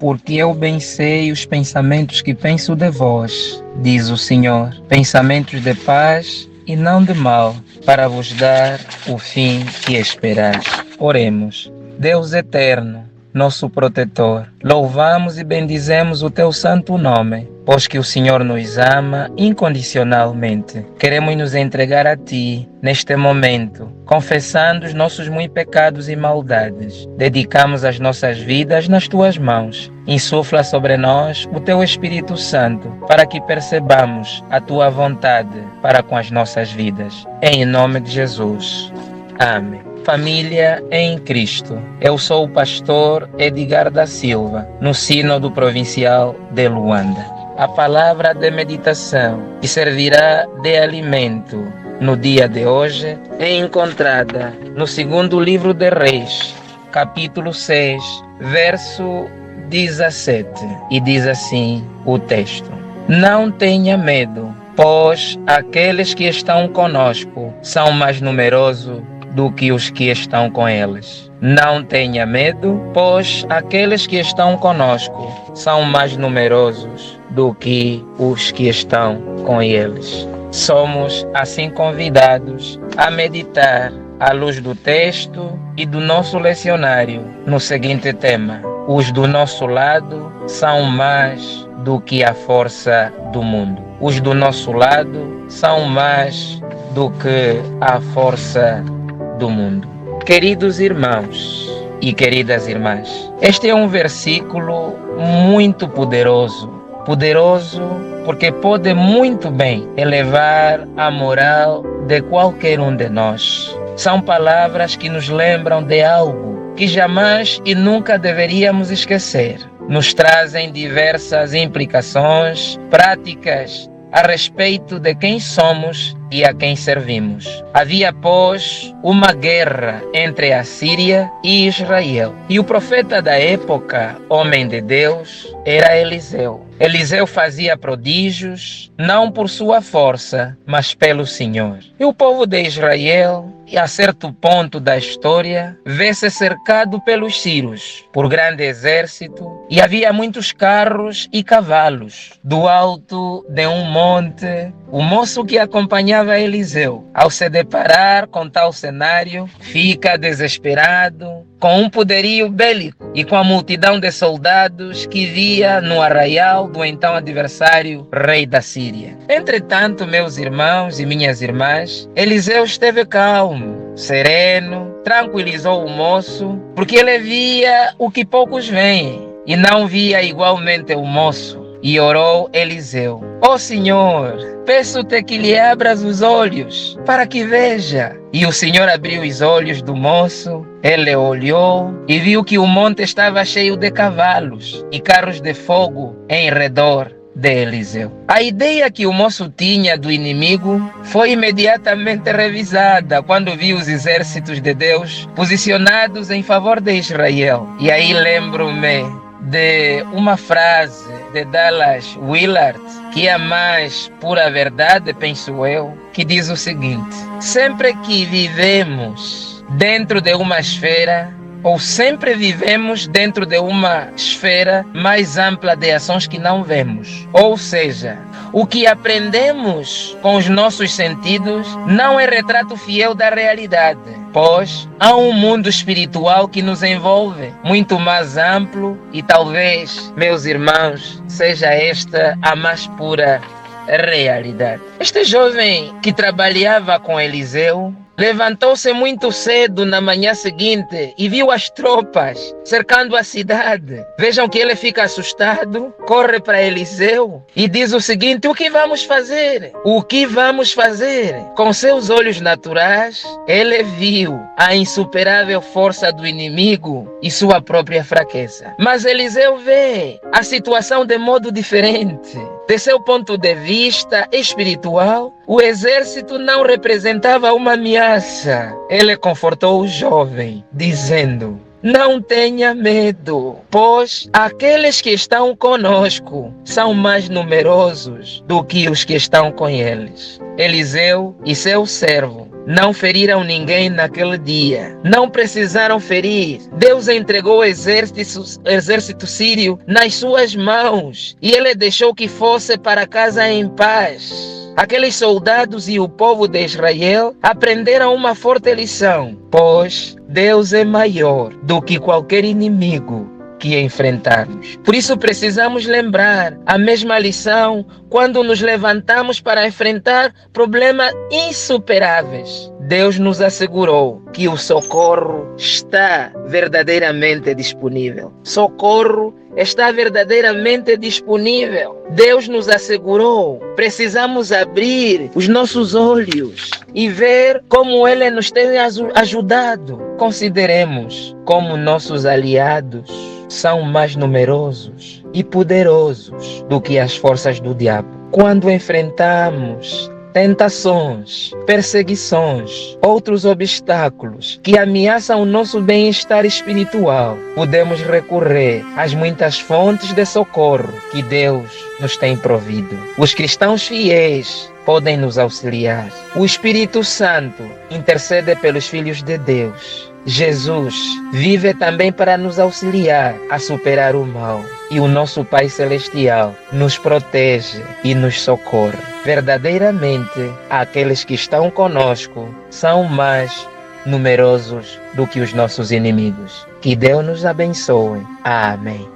porque eu bem sei os pensamentos que penso de vós, diz o Senhor, pensamentos de paz e não de mal, para vos dar o fim que esperais. Oremos. Deus eterno, nosso protetor, louvamos e bendizemos o teu santo nome, pois que o Senhor nos ama incondicionalmente. Queremos nos entregar a ti neste momento, confessando os nossos muitos pecados e maldades. Dedicamos as nossas vidas nas tuas mãos. Insufla sobre nós o teu Espírito Santo, para que percebamos a tua vontade para com as nossas vidas. Em nome de Jesus. Amém. Família em Cristo. Eu sou o pastor Edgar da Silva, no Sínodo Provincial de Luanda. A palavra de meditação que servirá de alimento no dia de hoje é encontrada no segundo livro de Reis, capítulo 6, verso 17. E diz assim o texto: Não tenha medo, pois aqueles que estão conosco são mais numerosos do que os que estão com eles. Não tenha medo, pois aqueles que estão conosco são mais numerosos do que os que estão com eles. Somos assim convidados a meditar à luz do texto e do nosso lecionário no seguinte tema: os do nosso lado são mais do que a força do mundo. Os do nosso lado são mais do que a força do mundo. Queridos irmãos e queridas irmãs, este é um versículo muito poderoso porque pode muito bem elevar a moral de qualquer um de nós. São palavras que nos lembram de algo que jamais e nunca deveríamos esquecer. Nos trazem diversas implicações práticas a respeito de quem somos e a quem servimos. Havia, pois, uma guerra entre a Síria e Israel. E o profeta da época, homem de Deus, era Eliseu. Eliseu fazia prodígios, não por sua força, mas pelo Senhor. E o povo de Israel, a certo ponto da história, vê-se cercado pelos sírios, por grande exército, e havia muitos carros e cavalos. Do alto de um monte, o moço que acompanhava Eliseu, ao se deparar com tal cenário, fica desesperado, com um poderio bélico e com a multidão de soldados que via no arraial do então adversário, rei da Síria. Entretanto, meus irmãos e minhas irmãs, Eliseu esteve calmo, sereno, tranquilizou o moço, porque ele via o que poucos veem, e não via igualmente o moço. E orou Eliseu: Ó Senhor, peço-te que lhe abras os olhos, para que veja. E o Senhor abriu os olhos do moço, ele olhou e viu que o monte estava cheio de cavalos e carros de fogo em redor de Eliseu. A ideia que o moço tinha do inimigo foi imediatamente revisada quando viu os exércitos de Deus posicionados em favor de Israel. E aí lembro-me de uma frase de Dallas Willard, que é a mais pura verdade, penso eu, que diz o seguinte: sempre que vivemos dentro de uma esfera, ou sempre vivemos dentro de uma esfera mais ampla de ações que não vemos. Ou seja, o que aprendemos com os nossos sentidos não é retrato fiel da realidade, pois há um mundo espiritual que nos envolve, muito mais amplo, e talvez, meus irmãos, seja esta a mais pura realidade. Este jovem que trabalhava com Eliseu levantou-se muito cedo na manhã seguinte e viu as tropas cercando a cidade. Vejam que ele fica assustado, corre para Eliseu e diz o seguinte: o que vamos fazer? O que vamos fazer? Com seus olhos naturais, ele viu a insuperável força do inimigo e sua própria fraqueza. Mas Eliseu vê a situação de modo diferente. De seu ponto de vista espiritual, o exército não representava uma ameaça. Ele confortou o jovem, dizendo: não tenha medo, pois aqueles que estão conosco são mais numerosos do que os que estão com eles. Eliseu e seu servo não feriram ninguém naquele dia. Não precisaram ferir. Deus entregou o exército sírio nas suas mãos e ele deixou que fosse para casa em paz. Aqueles soldados e o povo de Israel aprenderam uma forte lição, pois Deus é maior do que qualquer inimigo que enfrentarmos. Por isso precisamos lembrar a mesma lição quando nos levantamos para enfrentar problemas insuperáveis. Deus nos assegurou que o socorro está verdadeiramente disponível. Socorro está verdadeiramente disponível. Deus nos assegurou. Precisamos abrir os nossos olhos e ver como Ele nos tem ajudado. Consideremos como nossos aliados são mais numerosos e poderosos do que as forças do diabo. Quando enfrentamos tentações, perseguições, outros obstáculos que ameaçam o nosso bem-estar espiritual, podemos recorrer às muitas fontes de socorro que Deus nos tem provido. Os cristãos fiéis podem nos auxiliar. O Espírito Santo intercede pelos filhos de Deus. Jesus vive também para nos auxiliar a superar o mal. E o nosso Pai Celestial nos protege e nos socorre. Verdadeiramente, aqueles que estão conosco são mais numerosos do que os nossos inimigos. Que Deus nos abençoe. Amém.